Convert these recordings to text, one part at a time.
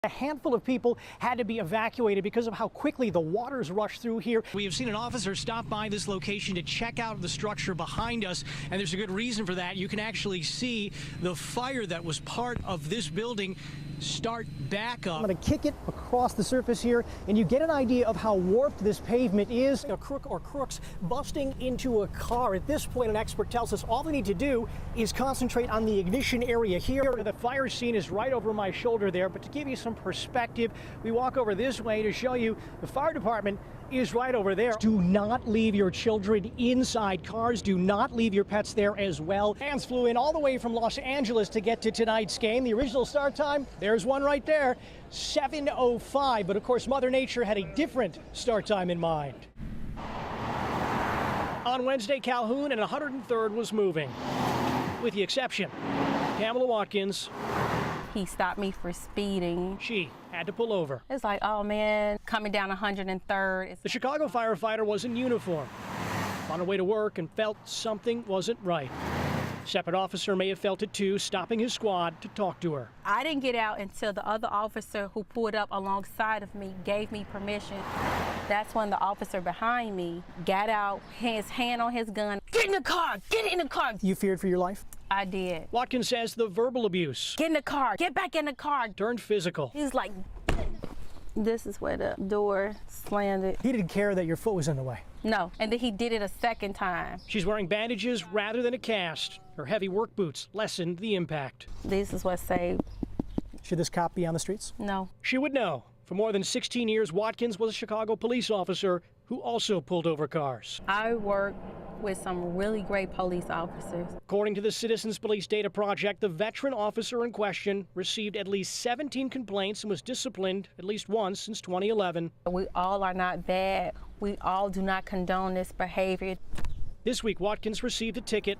A handful of people had to be evacuated because of how quickly the waters rushed through here. We have seen an officer stop by this location to check out the structure behind us, and there's a good reason for that. You can actually see the fire that was part of this building start back up. I'm going to kick it across the surface here, and you get an idea of how warped this pavement is. A crook or crooks busting into a car. At this point, an expert tells us all they need to do is concentrate on the ignition area here. The fire scene is right over my shoulder there, but to give you some perspective, we walk over this way to show you the fire department is right over there. Do not leave your children inside cars. Do not leave your pets there as well. Fans flew in all the way from Los Angeles to get to tonight's game. The original start time, there's one right there, 7:05. But of course, Mother Nature had a different start time in mind. On Wednesday, Calhoun and 103rd was moving, with the exception Pamela Watkins. He stopped me for speeding. She had to pull over. It's like, oh man, coming down 103rd. The Chicago firefighter was in uniform, on her way to work, and felt something wasn't right. Separate officer may have felt it too, stopping his squad to talk to her. I didn't get out until the other officer who pulled up alongside of me gave me permission. That's when the officer behind me got out, his hand on his gun. Get in the car, get in the car. You feared for your life? I did. Watkins says the verbal abuse Get in the car, get back in the car. turned physical. He's like, this is where the door slammed. He didn't care that your foot was in the way. No, and then he did it a second time. She's wearing bandages rather than a cast. Her heavy work boots lessened the impact. This is what saved. Should this cop be on the streets? No. She would know. For more than 16 years, Watkins was a Chicago police officer who also pulled over cars. I work with some really great police officers. According to the Citizens Police Data Project, the veteran officer in question received at least 17 complaints and was disciplined at least once since 2011. We all are not bad. We all do not condone this behavior. This week, Watkins received a ticket,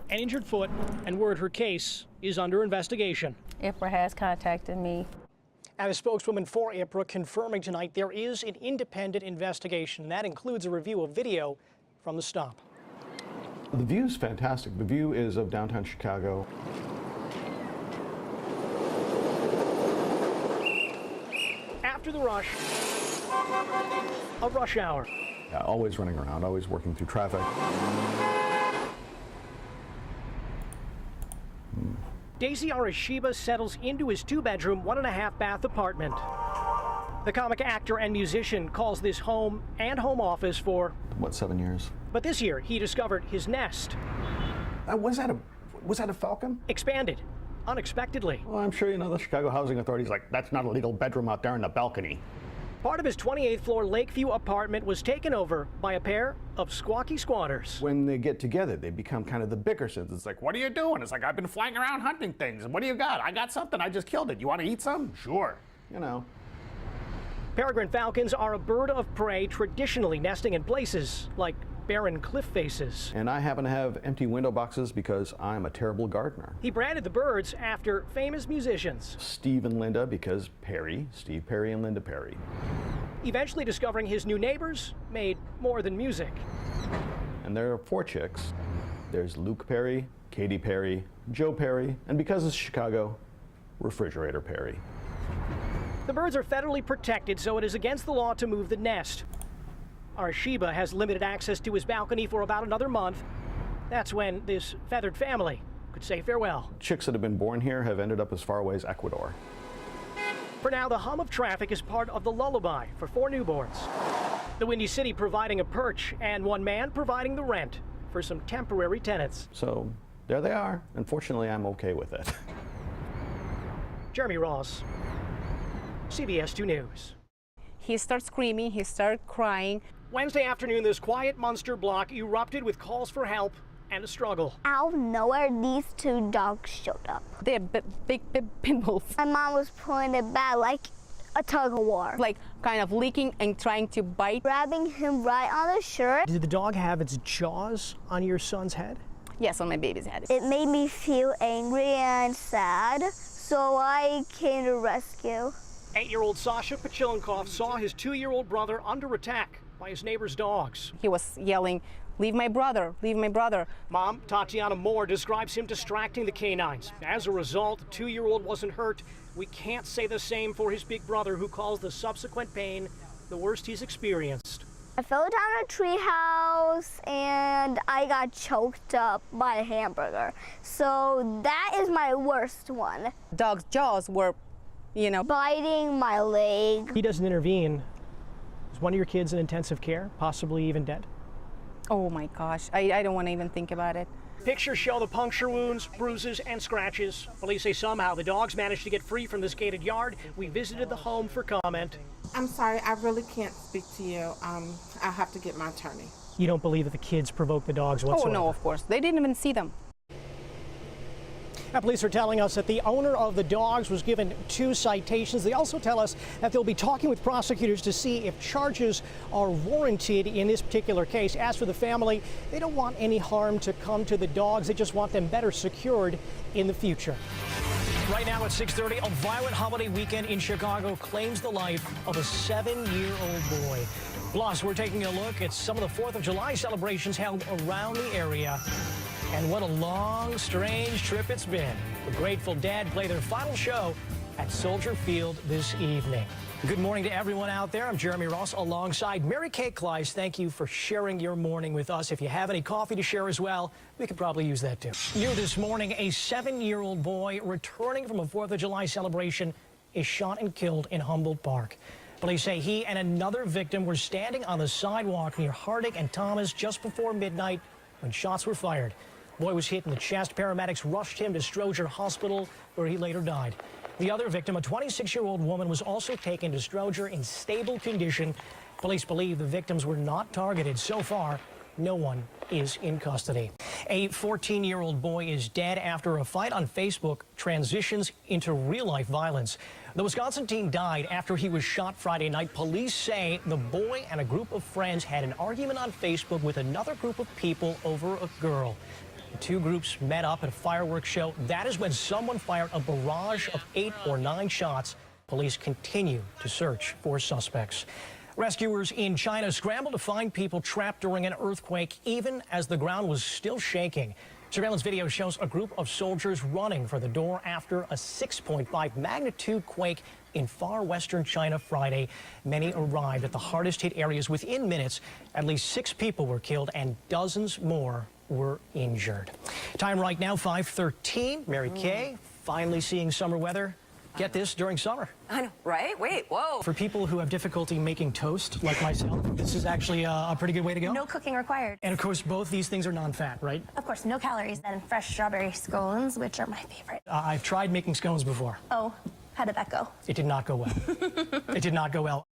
an injured foot, and word her case is under investigation. IPRA has contacted me. And a spokeswoman for IPRA confirming tonight there is an independent investigation. That includes a review of video from the stop. The view is fantastic. The view is of downtown Chicago. After the rush, a rush hour. Yeah, always running around, always working through traffic. Daisy Arashiba settles into his two-bedroom, 1.5-bath apartment. The comic actor and musician calls this home and home office for, What, 7 years? but this year he discovered his nest Was that a falcon? expanded unexpectedly. Well, I'm sure you know the Chicago Housing Authority's like, that's not a legal bedroom out there in the balcony. Part of his 28th floor Lakeview apartment was taken over by a pair of squawky squatters. When they get together, they become kind of the Bickersons. It's like, what are you doing? It's like, I've been flying around hunting things. What do you got? I got something. I just killed it. You want to eat some? Sure. You know. Peregrine falcons are a bird of prey traditionally nesting in places like barren cliff faces. And I happen to have empty window boxes because I'm a terrible gardener. He branded the birds after famous musicians, Steve and Linda, because Perry, Steve Perry and Linda Perry. eventually discovering his new neighbors made more than music. And there are 4 chicks. There's Luke Perry, Katy Perry, Joe Perry, and because it's Chicago, Refrigerator Perry. The birds are federally protected, so it is against the law to move the nest. Arashiba has limited access to his balcony for about another month. That's when this feathered family could say farewell. Chicks that have been born here have ended up as far away as Ecuador. For now, the hum of traffic is part of the lullaby for 4 newborns. The Windy City providing a perch and one man providing the rent for some temporary tenants. So there they are. Unfortunately, I'm okay with it. Jeremy Ross, CBS 2 News. He started screaming, he started crying. Wednesday afternoon, this quiet Munster block erupted with calls for help and a struggle. Out of nowhere, these 2 dogs showed up. They're big pit bulls, My mom was pulling it back like a tug of war, like kind of licking and trying to bite. grabbing him right on the shirt. Did the dog have its jaws on your son's head? Yes, on my baby's head. It made me feel angry and sad, so I came to rescue. 8-year-old Sasha Pachilenkoff saw his 2-year-old brother under attack by his neighbor's dogs. He was yelling, Leave my brother, leave my brother. Mom, Tatiana Moore, describes him distracting the canines. As a result, the 2-year-old wasn't hurt. We can't say the same for his big brother, who calls the subsequent pain the worst he's experienced. I fell down a treehouse and I got choked up by a hamburger. So that is my worst one. Dog's jaws were, you know. Biting my leg. He doesn't intervene. Is one of your kids in intensive care, possibly even dead? Oh my gosh, I don't want to even think about it. Pictures show the puncture wounds, bruises, and scratches. Police say somehow the dogs managed to get free from this gated yard. We visited the home for comment. I'm sorry, I really can't speak to you. I'll have to get my attorney. You don't believe that the kids provoked the dogs whatsoever? Oh no, of course. They didn't even see them. Now, police are telling us that the owner of the dogs was given 2 citations. They also tell us that they'll be talking with prosecutors to see if charges are warranted in this particular case. As for the family, they don't want any harm to come to the dogs. They just want them better secured in the future. Right now at 6:30, a violent holiday weekend in Chicago claims the life of a 7-year-old boy. Plus, we're taking a look at some of the 4th of July celebrations held around the area. And what a long, strange trip it's been. The Grateful Dead play their final show at Soldier Field this evening. Good morning to everyone out there. I'm Jeremy Ross alongside Mary Kay Kleiss. Thank you for sharing your morning with us. If you have any coffee to share as well, we could probably use that too. New this morning, a 7-year-old boy returning from a 4th of July celebration is shot and killed in Humboldt Park. Police say he and another victim were standing on the sidewalk near Harding and Thomas just before midnight when shots were fired. The boy was hit in the chest. Paramedics rushed him to Stroger Hospital, where he later died. The other victim, a 26-year-old woman, was also taken to Stroger in stable condition. Police believe the victims were not targeted. So far, no one is in custody. A 14-year-old boy is dead after a fight on Facebook transitions into real-life violence. The Wisconsin teen died after he was shot Friday night. Police say the boy and a group of friends had an argument on Facebook with another group of people over a girl. The 2 groups met up at a fireworks show. That is when someone fired a barrage of 8 or 9 shots. Police continue to search for suspects. Rescuers in China scrambled to find people trapped during an earthquake, even as the ground was still shaking. Surveillance video shows a group of soldiers running for the door after a 6.5 magnitude quake in far western China Friday. Many arrived at the hardest hit areas within minutes. At least 6 people were killed and dozens more were injured. Time right now, 5:13. Mary Kay, finally seeing summer weather. Get this, during summer. I know, right? Wait, whoa. For people who have difficulty making toast, like myself, this is actually a pretty good way to go. No cooking required. And of course, both these things are non-fat, right? Of course, no calories. And fresh strawberry scones, which are my favorite. I've tried making scones before. Oh, how did that go? It did not go well. It did not go well.